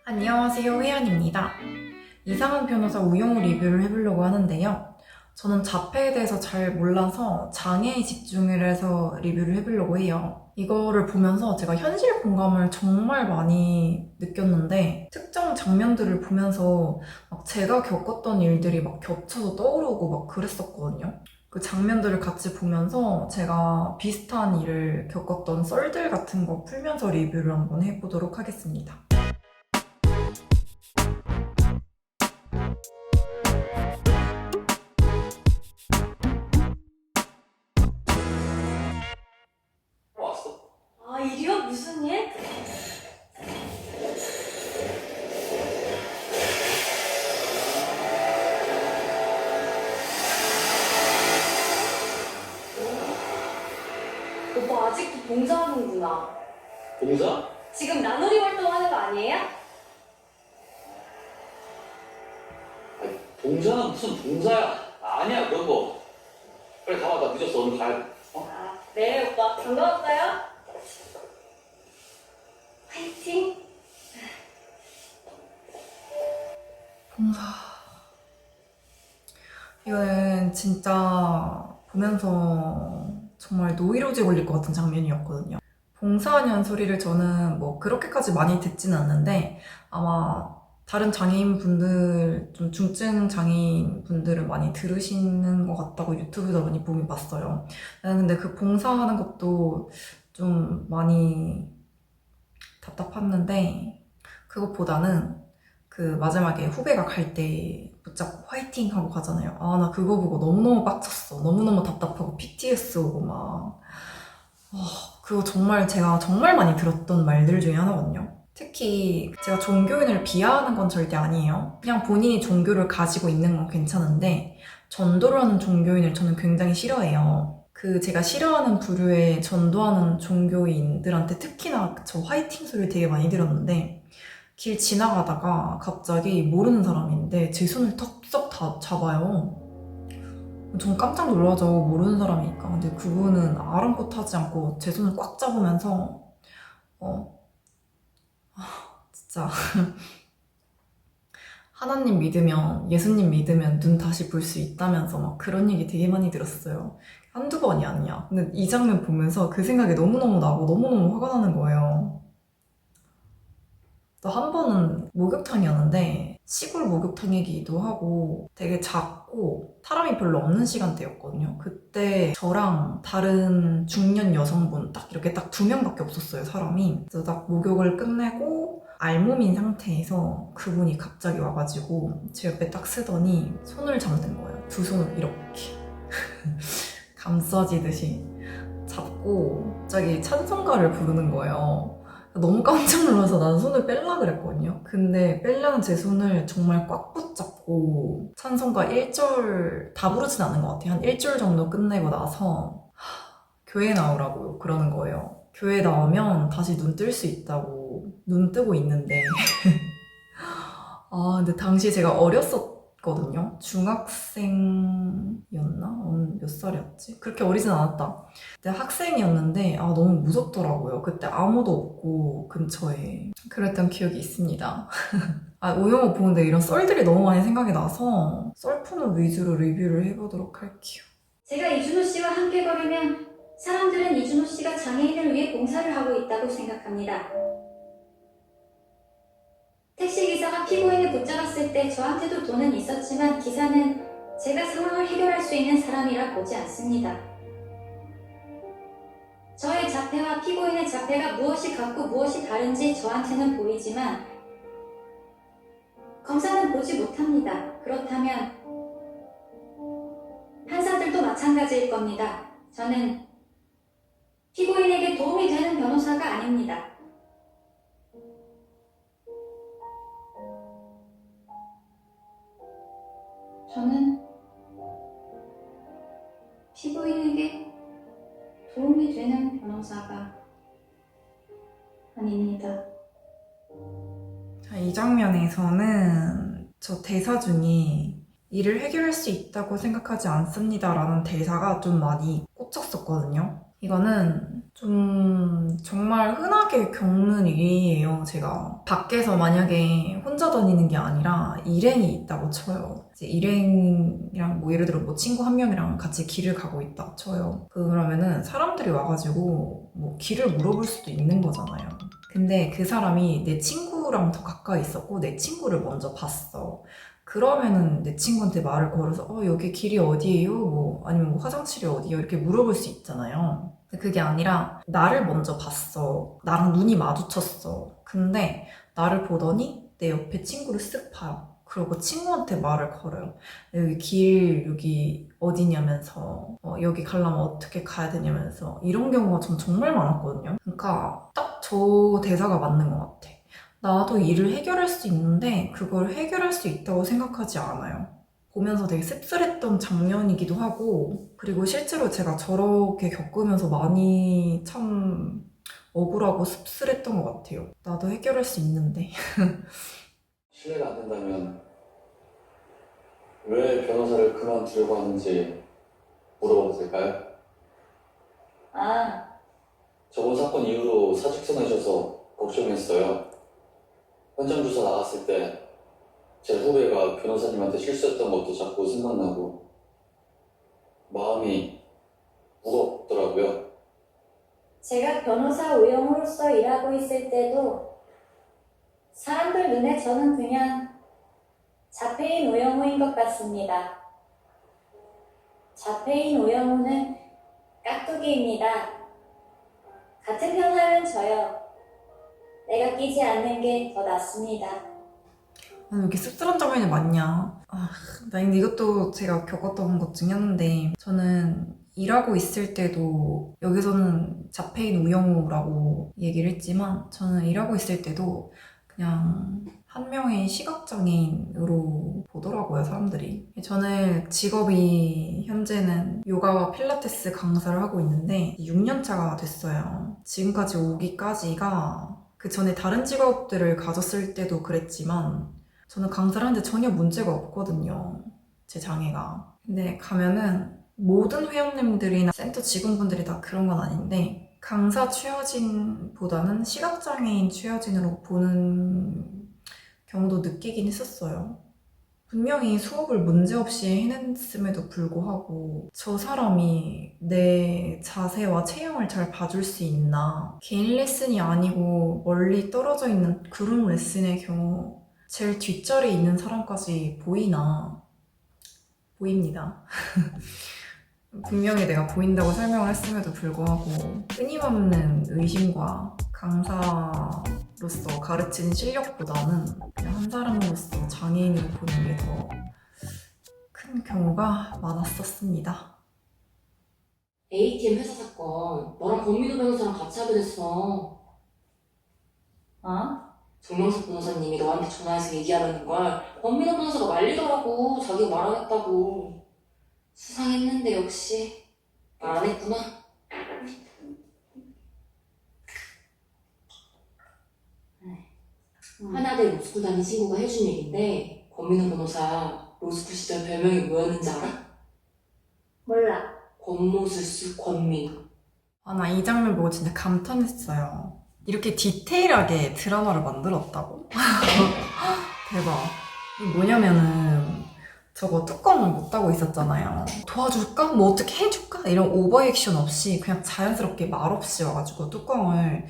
안녕하세요, 혜연입니다. 이상한 변호사 우영우 리뷰를 해보려고 하는데요. 저는 자폐에 대해서 잘 몰라서 장애에 집중을 해서 리뷰를 해보려고 해요. 이거를 보면서 제가 현실 공감을 정말 많이 느꼈는데 특정 장면들을 보면서 막 제가 겪었던 일들이 막 겹쳐서 떠오르고 막 그랬었거든요. 그 장면들을 같이 보면서 제가 비슷한 일을 겪었던 썰들 같은 거 풀면서 리뷰를 한번 해보도록 하겠습니다. 왔어? 아, 일이요? 무슨 일? 오빠 아직도 봉사하는구나. 봉사? 지금 나놀이 활동하는 거 아니에요? 아니, 봉사는 무슨 봉사야? 아니야, 그건 뭐. 빨리 가봐, 나 늦었어. 오늘 가야 돼. 어? 아, 네, 오빠. 반가웠어요. 화이팅! 봉사. 이거는 진짜 보면서 정말 노이로제 걸릴 것 같은 장면이었거든요. 봉사하냐는 소리를 저는 뭐 그렇게까지 많이 듣진 않는데 아마 다른 장애인 분들, 좀 중증 장애인 분들은 많이 들으시는 것 같다고 유튜브에서 많이 보긴 봤어요. 나는 근데 그 봉사하는 것도 좀 많이 답답했는데 그것보다는 그 마지막에 후배가 갈 때 붙잡고 화이팅 하고 가잖아요. 아, 나 그거 보고 너무너무 빡쳤어. 너무너무 답답하고 PTS 오고 막. 그거 정말 제가 정말 많이 들었던 말들 중에 하나거든요. 특히 제가 종교인을 비하하는 건 절대 아니에요. 그냥 본인이 종교를 가지고 있는 건 괜찮은데 전도를 하는 종교인을 저는 굉장히 싫어해요. 그 제가 싫어하는 부류의 전도하는 종교인들한테 특히나 저 화이팅 소리를 되게 많이 들었는데 길 지나가다가 갑자기 모르는 사람인데 제 손을 턱썩 다 잡아요. 전 깜짝 놀라죠. 모르는 사람이니까. 근데 그분은 아랑곳하지 않고 제 손을 꽉 잡으면서 진짜 하나님 믿으면, 예수님 믿으면 눈 다시 볼 수 있다면서 막 그런 얘기 되게 많이 들었어요. 한두 번이 아니야. 근데 이 장면 보면서 그 생각이 너무너무 나고 너무너무 화가 나는 거예요. 또 한 번은 목욕탕이었는데 시골 목욕탕이기도 하고 되게 작고 사람이 별로 없는 시간대였거든요. 그때 저랑 다른 중년 여성분 딱 이렇게 딱 두 명밖에 없었어요, 사람이. 그래서 딱 목욕을 끝내고 알몸인 상태에서 그분이 갑자기 와가지고 제 옆에 딱 쓰더니 손을 잡는 거예요. 두 손을 이렇게 감싸지듯이 잡고 갑자기 찬송가를 부르는 거예요. 너무 깜짝 놀라서 난 손을 뺄라 그랬거든요. 근데 뺄려는 제 손을 정말 꽉 붙잡고 찬송가 1절 다 부르진 않은 것 같아요. 한 1절 정도 끝내고 나서 교회 나오라고 그러는 거예요. 교회 나오면 다시 눈 뜰 수 있다고 눈 뜨고 있는데 근데 당시 제가 어렸었거든요. 중학생이었나? 몇 살이었지? 그렇게 어리진 않았다. 그때 학생이었는데 너무 무섭더라고요. 그때 아무도 없고 근처에. 그랬던 기억이 있습니다. 오영호 보는데 이런 썰들이 너무 많이 생각이 나서 썰푸는 위주로 리뷰를 해보도록 할게요. 제가 이준호 씨와 함께 걸으면 사람들은 이준호 씨가 장애인을 위해 봉사를 하고 있다고 생각합니다. 택시기사가 피고인을 붙잡았을 때 저한테도 돈은 있었지만 기사는 제가 상황을 해결할 수 있는 사람이라 보지 않습니다. 저의 자폐와 피고인의 자폐가 무엇이 같고 무엇이 다른지 저한테는 보이지만 검사는 보지 못합니다. 그렇다면 판사들도 마찬가지일 겁니다. 저는 피고인에게 도움이 되는 변호사가 아닙니다. 저는 피고인에게 도움이 되는 변호사가 아닙니다. 자, 이 장면에서는 저 대사 중에 일을 해결할 수 있다고 생각하지 않습니다 라는 대사가 좀 많이 꽂혔었거든요. 이거는 정말 흔하게 겪는 일이에요, 제가. 밖에서 만약에 혼자 다니는 게 아니라 일행이 있다고 쳐요. 이제 일행이랑 뭐 예를 들어 뭐 친구 한 명이랑 같이 길을 가고 있다 쳐요. 그러면은 사람들이 와가지고 뭐 길을 물어볼 수도 있는 거잖아요. 근데 그 사람이 내 친구랑 더 가까이 있었고 내 친구를 먼저 봤어. 그러면은 내 친구한테 말을 걸어서 여기 길이 어디예요? 뭐 아니면 뭐 화장실이 어디예요? 이렇게 물어볼 수 있잖아요. 근데 그게 아니라 나를 먼저 봤어. 나랑 눈이 마주쳤어. 근데 나를 보더니 내 옆에 친구를 쓱 봐요. 그리고 친구한테 말을 걸어요. 여기 어디냐면서 여기 가려면 어떻게 가야 되냐면서 이런 경우가 전 정말 많았거든요. 그러니까 딱 저 대사가 맞는 것 같아. 나도 일을 해결할 수 있는데 그걸 해결할 수 있다고 생각하지 않아요. 보면서 되게 씁쓸했던 장면이기도 하고, 그리고 실제로 제가 저렇게 겪으면서 많이 참 억울하고 씁쓸했던 것 같아요. 나도 해결할 수 있는데. 실례가 안 된다면 왜 변호사를 그만두려고 하는지 물어봐도 될까요? 저번 사건 이후로 사직서내셔서 걱정했어요. 현장 조사 나갔을 때 제 후배가 변호사님한테 실수했던 것도 자꾸 생각나고 마음이 무겁더라고요. 제가 변호사 우영우로서 일하고 있을 때도 사람들 눈에 저는 그냥 자폐인 우영우인 것 같습니다. 자폐인 우영우는 깍두기입니다. 같은 변화는 저요. 내가 끼지 않는 게 더 낫습니다. 왜 이렇게 씁쓸한 장면이 많냐. 나 근데 이것도 제가 겪었던 것 중에 하나인데, 저는 일하고 있을 때도, 여기서는 자폐인 우영우라고 얘기를 했지만, 저는 일하고 있을 때도 그냥 한 명의 시각장애인으로 보더라고요, 사람들이. 저는 직업이 현재는 요가와 필라테스 강사를 하고 있는데 6년 차가 됐어요. 지금까지 오기까지가 그 전에 다른 직업들을 가졌을 때도 그랬지만 저는 강사를 하는데 전혀 문제가 없거든요, 제 장애가. 근데 가면은 모든 회원님들이나 센터 직원분들이 다 그런 건 아닌데 강사 취어진보다는 시각장애인 취어진으로 보는 경우도 느끼긴 했었어요. 분명히 수업을 문제없이 해냈음에도 불구하고 저 사람이 내 자세와 체형을 잘 봐줄 수 있나? 개인 레슨이 아니고 멀리 떨어져 있는 그룹 레슨의 경우 제일 뒷자리에 있는 사람까지 보이나? 보입니다. 분명히 내가 보인다고 설명을 했음에도 불구하고 끊임없는 의심과 강사로서 가르치는 실력보다는 그냥 한 사람으로서 장애인으로 보는 게 더 큰 경우가 많았었습니다. A팀 회사 사건 너랑 권민호 변호사랑 같이 하게 됐어. 정명석 변호사님이 너한테 전화해서 얘기하라는 걸 권민호 변호사가 말리더라고. 자기가 말하겠다고. 수상했는데 역시 말 안 했구나. 하나대 로스쿨 다닌 친구가 해준 얘긴데 권민호 변호사 로스쿨 시절 별명이 뭐였는지 알아? 몰라. 권모술수 권민호. 나 이 장면 보고 진짜 감탄했어요. 이렇게 디테일하게 드라마를 만들었다고? 대박. 이게 뭐냐면은 저거 뚜껑을 못 따고 있었잖아요. 도와줄까? 뭐 어떻게 해줄까? 이런 오버액션 없이 그냥 자연스럽게 말 없이 와가지고 뚜껑을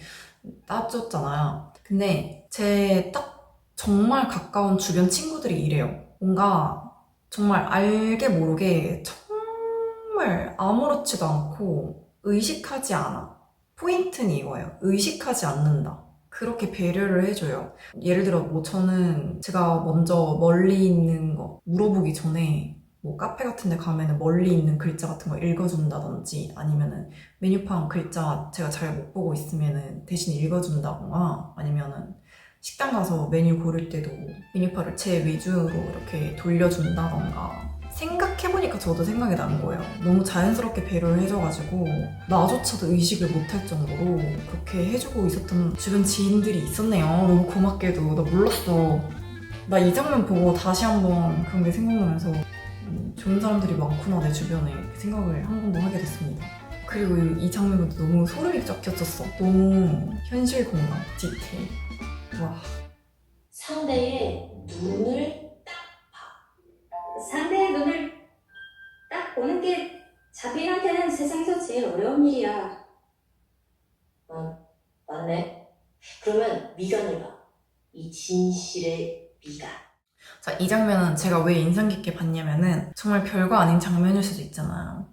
따줬잖아요. 근데 제 딱 정말 가까운 주변 친구들이 이래요. 뭔가 정말 알게 모르게 정말 아무렇지도 않고 의식하지 않아. 포인트는 이거예요. 의식하지 않는다. 그렇게 배려를 해줘요. 예를 들어 뭐 저는 제가 먼저 멀리 있는 거 물어보기 전에 뭐 카페 같은 데 가면은 멀리 있는 글자 같은 거 읽어준다든지 아니면은 메뉴판 글자 제가 잘 못 보고 있으면은 대신 읽어준다거나 아니면은 식당 가서 메뉴 고를 때도 메뉴판을 제 위주로 이렇게 돌려준다던가 생각해보니까 저도 생각이 나는 거예요. 너무 자연스럽게 배려를 해줘가지고 나조차도 의식을 못할 정도로 그렇게 해주고 있었던 주변 지인들이 있었네요. 너무 고맙게도. 나 몰랐어. 나 이 장면 보고 다시 한번 그런 게 생각나면서 좋은 사람들이 많구나 내 주변에 이렇게 생각을 한 번 더 하게 됐습니다. 그리고 이 장면도 너무 소름이 쫙 끼쳤어. 너무 현실 공감 디테일. 와. 상대의 눈을 상대의 눈을 딱 보는 게 자빈한테는 세상에서 제일 어려운 일이야. 맞네. 그러면 미간을 봐. 이 진실의 미간. 자, 이 장면은 제가 왜 인상 깊게 봤냐면은 정말 별거 아닌 장면일 수도 있잖아요.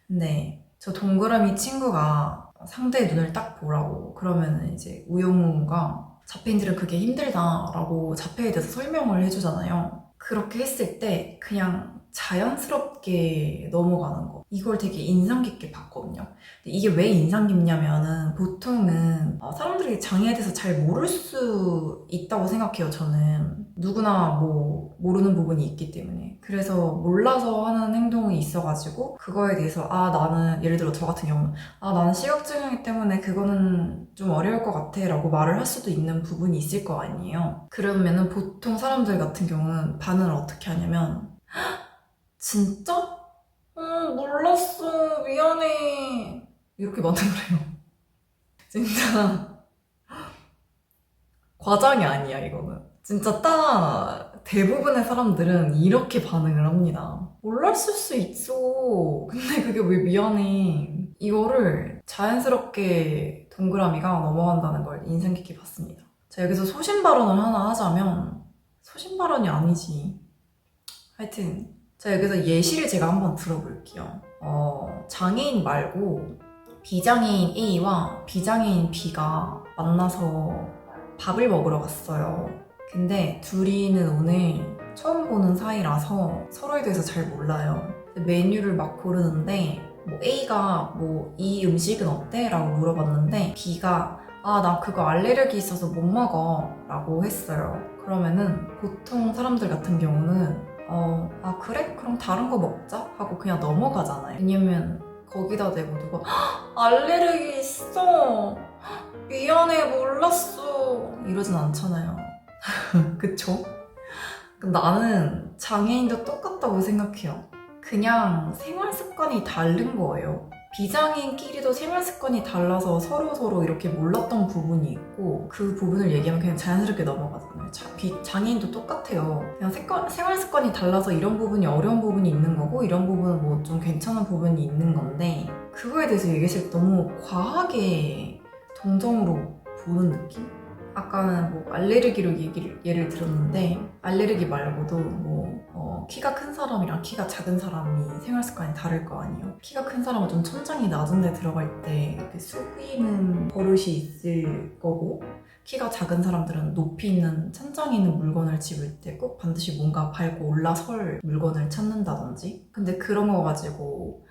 근데 저 동그라미 친구가 상대의 눈을 딱 보라고 그러면은 이제 우영우가 자폐인들은 그게 힘들다라고 자폐에 대해서 설명을 해주잖아요. 그렇게 했을 때 그냥 자연스럽게 넘어가는 거. 이걸 되게 인상 깊게 봤거든요. 근데 이게 왜 인상 깊냐면은 보통은 사람들이 장애에 대해서 잘 모를 수 있다고 생각해요, 저는. 누구나 뭐 모르는 부분이 있기 때문에. 그래서 몰라서 하는 행동이 있어가지고 그거에 대해서 나는 예를 들어 저 같은 경우는 나는 시각장애 때문에 그거는 좀 어려울 것 같아 라고 말을 할 수도 있는 부분이 있을 거 아니에요. 그러면은 보통 사람들 같은 경우는 반응을 어떻게 하냐면 진짜? 몰랐어. 미안해. 이렇게 반응을 해요. 진짜 과장이 아니야, 이거는. 진짜 딱 대부분의 사람들은 이렇게 반응을 합니다. 몰랐을 수 있어. 근데 그게 왜 미안해. 이거를 자연스럽게 동그라미가 넘어간다는 걸 인상 깊게 봤습니다. 자, 여기서 소신 발언을 하나 하자면 소신 발언이 아니지. 하여튼 자, 여기서 예시를 제가 한번 들어볼게요. 장애인 말고 비장애인 A와 비장애인 B가 만나서 밥을 먹으러 갔어요. 근데 둘이는 오늘 처음 보는 사이라서 서로에 대해서 잘 몰라요. 메뉴를 막 고르는데 A가 이 음식은 어때? 라고 물어봤는데 B가 나 그거 알레르기 있어서 못 먹어 라고 했어요. 그러면은 보통 사람들 같은 경우는 그래? 그럼 다른 거 먹자? 하고 그냥 넘어가잖아요. 왜냐면 거기다 대고 누가 알레르기 있어. 미안해, 몰랐어. 이러진 않잖아요. 그쵸? 나는 장애인도 똑같다고 생각해요. 그냥 생활 습관이 다른 거예요. 비장애인끼리도 생활 습관이 달라서 서로 이렇게 몰랐던 부분이 있고 그 부분을 얘기하면 그냥 자연스럽게 넘어가잖아요. 장애인도 똑같아요. 그냥 생활 습관이 달라서 이런 부분이 어려운 부분이 있는 거고 이런 부분은 뭐 좀 괜찮은 부분이 있는 건데 그거에 대해서 얘기했을 때 너무 과하게 동정으로 보는 느낌? 아까는 알레르기로 예를 들었는데 알레르기 말고도 키가 큰 사람이랑 키가 작은 사람이 생활 습관이 다를 거 아니에요. 키가 큰 사람은 좀 천장이 낮은 데 들어갈 때 이렇게 숙이는 버릇이 있을 거고 키가 작은 사람들은 높이 있는 천장에 있는 물건을 집을 때 꼭 반드시 뭔가 밟고 올라설 물건을 찾는다든지. 근데 그런 거 가지고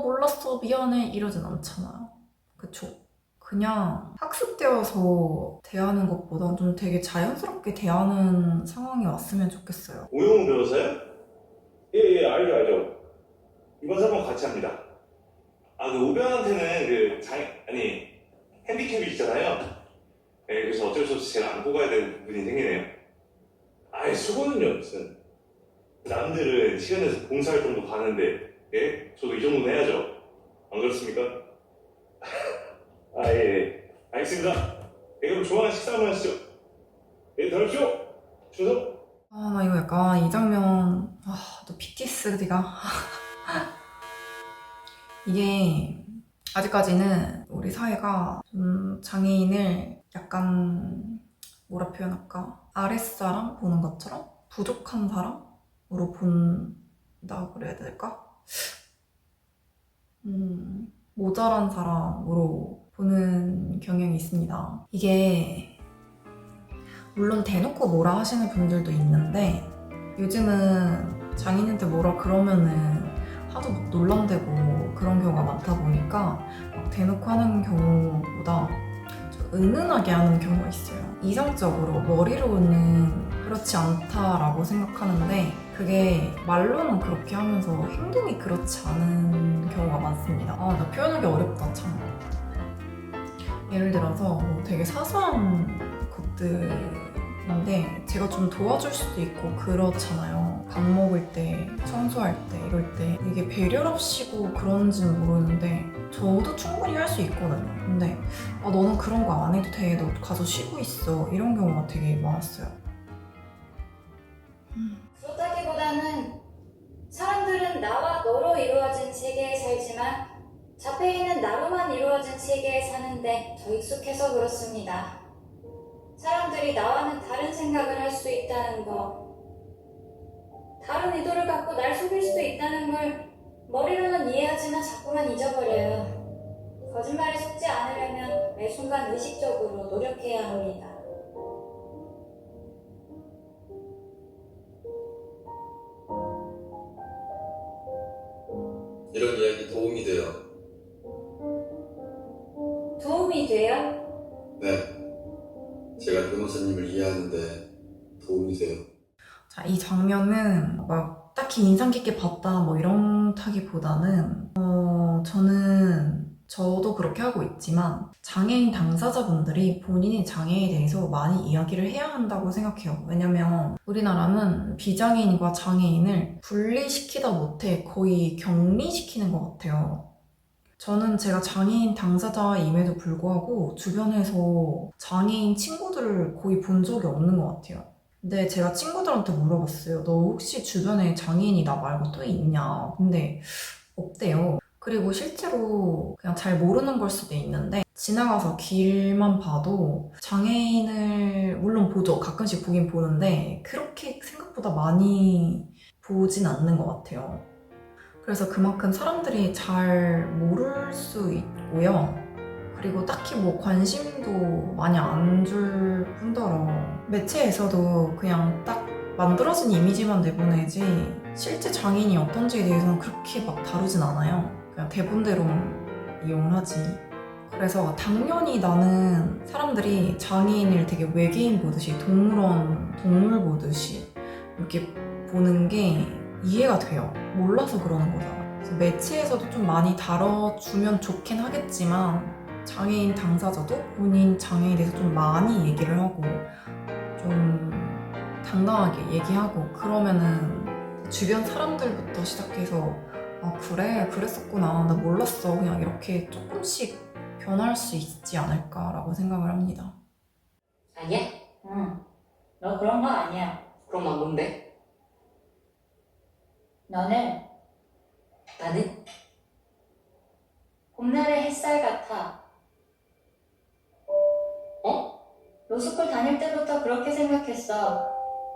몰랐어, 미안해 이러진 않잖아요. 그쵸? 그냥 학습되어서 대하는 것보단 좀 되게 자연스럽게 대하는 상황이 왔으면 좋겠어요. 오용훈 변호사요? 예, 알죠. 이번 사건 같이 합니다. 그 오변한테는 핸디캡이 있잖아요. 예, 그래서 어쩔 수 없이 제가 안고 가야 되는 부분이 생기네요. 수고는요, 무슨. 남들은 시간 내서 봉사활동도 가는데, 예? 저도 이 정도는 해야죠. 안 그렇습니까? 예. 알겠습니다. 그럼 조만간 식사 한번 하시죠. 예, 들어오십시오. 충성. 나 이거 약간 이 장면 또 PTSD가 이게 아직까지는 우리 사회가 좀 장애인을 약간 뭐라 표현할까? 아랫사람 보는 것처럼 부족한 사람으로 본다고 그래야 될까? 모자란 사람으로 보는 경향이 있습니다. 이게 물론 대놓고 뭐라 하시는 분들도 있는데 요즘은 장애인한테 뭐라 그러면은 하도 막 논란되고 그런 경우가 많다 보니까 막 대놓고 하는 경우보다 좀 은은하게 하는 경우가 있어요. 이성적으로 머리로는 그렇지 않다라고 생각하는데 그게 말로는 그렇게 하면서 행동이 그렇지 않은 경우가 많습니다. 나 표현하기 어렵다 참. 예를 들어서 되게 사소한 것들인데 제가 좀 도와줄 수도 있고 그렇잖아요. 밥 먹을 때, 청소할 때, 이럴 때 이게 배려랍시고 그런지는 모르는데 저도 충분히 할 수 있거든요. 근데 너는 그런 거 안 해도 돼. 너 가서 쉬고 있어. 이런 경우가 되게 많았어요. 그렇다기보다는 사람들은 나와 너로 이루어진 세계에 살지만 자폐인은 나로만 이루어진 세계에 사는데 더 익숙해서 그렇습니다. 사람들이 나와는 다른 생각을 할 수 있다는 거, 다른 의도를 갖고 날 속일 수도 있다는 걸 머리로는 이해하지만 자꾸만 잊어버려요. 거짓말에 속지 않으려면 매 순간 의식적으로 노력해야 합니다. 이런 이야기 도움이 돼요. 도움이 돼요? 네. 제가 변호사님을 이해하는데 도움이 돼요. 자, 이 장면은 막 딱히 인상 깊게 봤다 뭐 이런타기보다는 저도 그렇게 하고 있지만 장애인 당사자분들이 본인의 장애에 대해서 많이 이야기를 해야 한다고 생각해요. 왜냐면 우리나라는 비장애인과 장애인을 분리시키다 못해 거의 격리시키는 것 같아요. 저는 제가 장애인 당사자임에도 불구하고 주변에서 장애인 친구들을 거의 본 적이 없는 것 같아요. 근데 제가 친구들한테 물어봤어요. 너 혹시 주변에 장애인이 나 말고 또 있냐? 근데 없대요. 그리고 실제로 그냥 잘 모르는 걸 수도 있는데 지나가서 길만 봐도 장애인을 물론 보죠. 가끔씩 보긴 보는데 그렇게 생각보다 많이 보진 않는 것 같아요. 그래서 그만큼 사람들이 잘 모를 수 있고요. 그리고 딱히 뭐 관심도 많이 안 줄 뿐더러 매체에서도 그냥 딱 만들어진 이미지만 내보내지 실제 장애인이 어떤지에 대해서는 그렇게 막 다루진 않아요. 그냥 대본대로 이용하지. 그래서 당연히 나는 사람들이 장애인을 되게 외계인 보듯이 동물원 동물 보듯이 이렇게 보는 게 이해가 돼요. 몰라서 그러는 거잖아. 그래서 매체에서도 좀 많이 다뤄주면 좋긴 하겠지만 장애인 당사자도 본인 장애에 대해서 좀 많이 얘기를 하고 좀 당당하게 얘기하고 그러면은 주변 사람들부터 시작해서 그래? 그랬었구나. 나 몰랐어. 그냥 이렇게 조금씩 변할 수 있지 않을까라고 생각을 합니다. 아니야? 응, 너 그런 거 아니야. 그럼 난 뭔데? 너는 나는? 봄날의 햇살 같아. 로스쿨 다닐 때부터 그렇게 생각했어.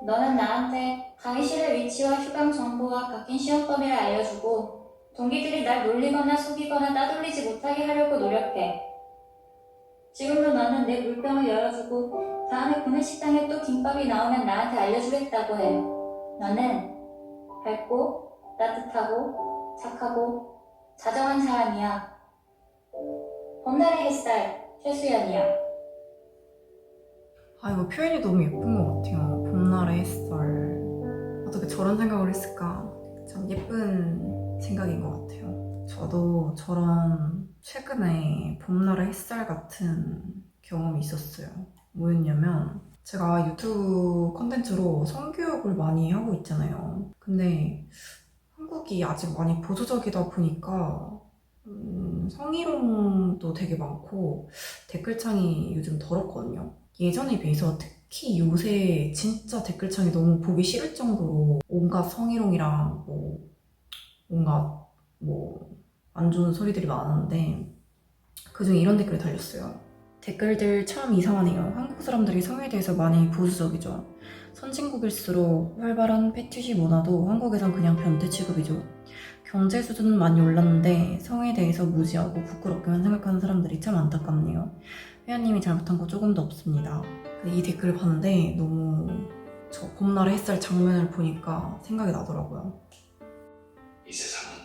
너는 나한테 강의실의 위치와 휴강 정보와 바뀐 시험 범위를 알려주고 동기들이 날 놀리거나 속이거나 따돌리지 못하게 하려고 노력해. 지금도 너는 내 물병을 열어주고 다음에 구내식당에 또 김밥이 나오면 나한테 알려주겠다고 해. 너는 밝고 따뜻하고 착하고 다정한 사람이야. 봄날의 햇살 최수연이야. 이거 표현이 너무 예쁜 것 같아요. 봄날의 햇살. 어떻게 저런 생각을 했을까? 참 예쁜 생각인 것 같아요. 저도 저런 최근에 봄날의 햇살 같은 경험이 있었어요. 뭐였냐면 제가 유튜브 컨텐츠로 성교육을 많이 하고 있잖아요. 근데 한국이 아직 많이 보수적이다 보니까 성희롱도 되게 많고 댓글창이 요즘 더럽거든요. 예전에 비해서 특히 요새 진짜 댓글창이 너무 보기 싫을 정도로 온갖 성희롱이랑 온갖 안 좋은 소리들이 많았는데 그중에 이런 댓글이 달렸어요. 댓글들 참 이상하네요. 한국 사람들이 성에 대해서 많이 보수적이죠. 선진국일수록 활발한 페티시 문화도 한국에선 그냥 변태 취급이죠. 경제 수준은 많이 올랐는데 성에 대해서 무지하고 부끄럽게만 생각하는 사람들이 참 안타깝네요. 회원님이 잘못한 거 조금도 없습니다. 이 댓글을 봤는데 너무 저 봄날의 햇살 장면을 보니까 생각이 나더라고요. 이 세상은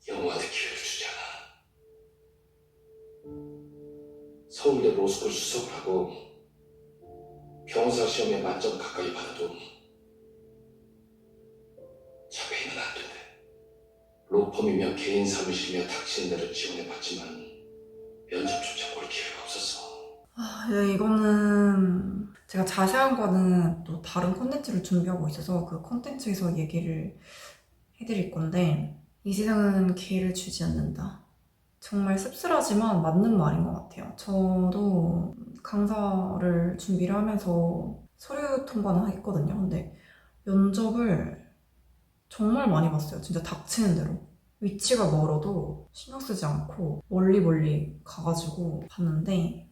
영웅한테 기회를 주지 않아. 서울대 로스쿨 수석을 하고 변호사 시험에 만점 가까이 받아도 자폐인은 안 된대. 로펌이며 개인 사무실이며 닥치는 대로 지원해봤지만 면접조차 볼 기회가 없었어. 네, 이거는 제가 자세한 거는 또 다른 콘텐츠를 준비하고 있어서 그 콘텐츠에서 얘기를 해드릴 건데, 이 세상은 기회를 주지 않는다. 정말 씁쓸하지만 맞는 말인 것 같아요. 저도 강사를 준비를 하면서 서류 통과는 했거든요. 근데 면접을 정말 많이 봤어요. 진짜 닥치는 대로. 위치가 멀어도 신경 쓰지 않고 멀리 가가지고 봤는데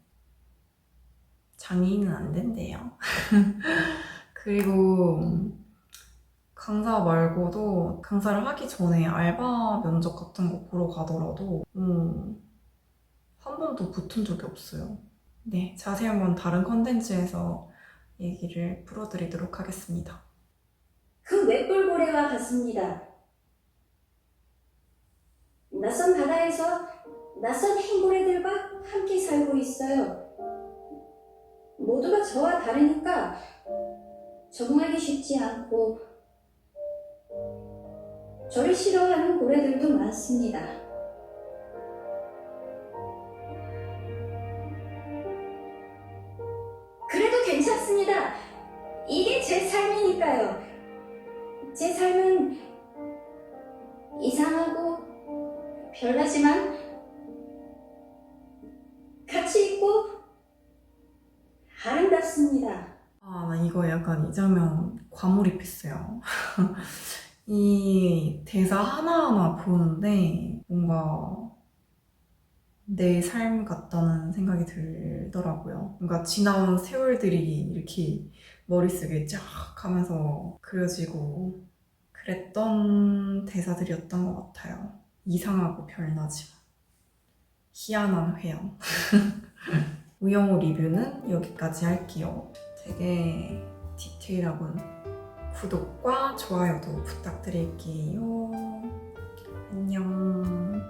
장애인은 안 된대요. 그리고 강사 말고도 강사를 하기 전에 알바 면접 같은 거 보러 가더라도 한 번도 붙은 적이 없어요. 네, 자세한 건 다른 컨텐츠에서 얘기를 풀어드리도록 하겠습니다. 그 맷돌고래와 같습니다. 낯선 바다에서 낯선 행고래들과 함께 살고 있어요. 모두가 저와 다르니까 적응하기 쉽지 않고 저를 싫어하는 고래들도 많습니다. 그래도 괜찮습니다. 이게 제 삶이니까요. 제 삶은 이상하고 별나지만 가치 있고 아름답습니다. 나 이거 약간 이 장면 과몰입했어요. 이 대사 하나하나 보는데 뭔가 내 삶 같다는 생각이 들더라고요. 뭔가 지나온 세월들이 이렇게 머릿속에 쫙 하면서 그려지고 그랬던 대사들이었던 것 같아요. 이상하고 별나지만 희한한 회양. 우영우 리뷰는 여기까지 할게요. 되게 디테일하군. 구독과 좋아요도 부탁드릴게요. 안녕.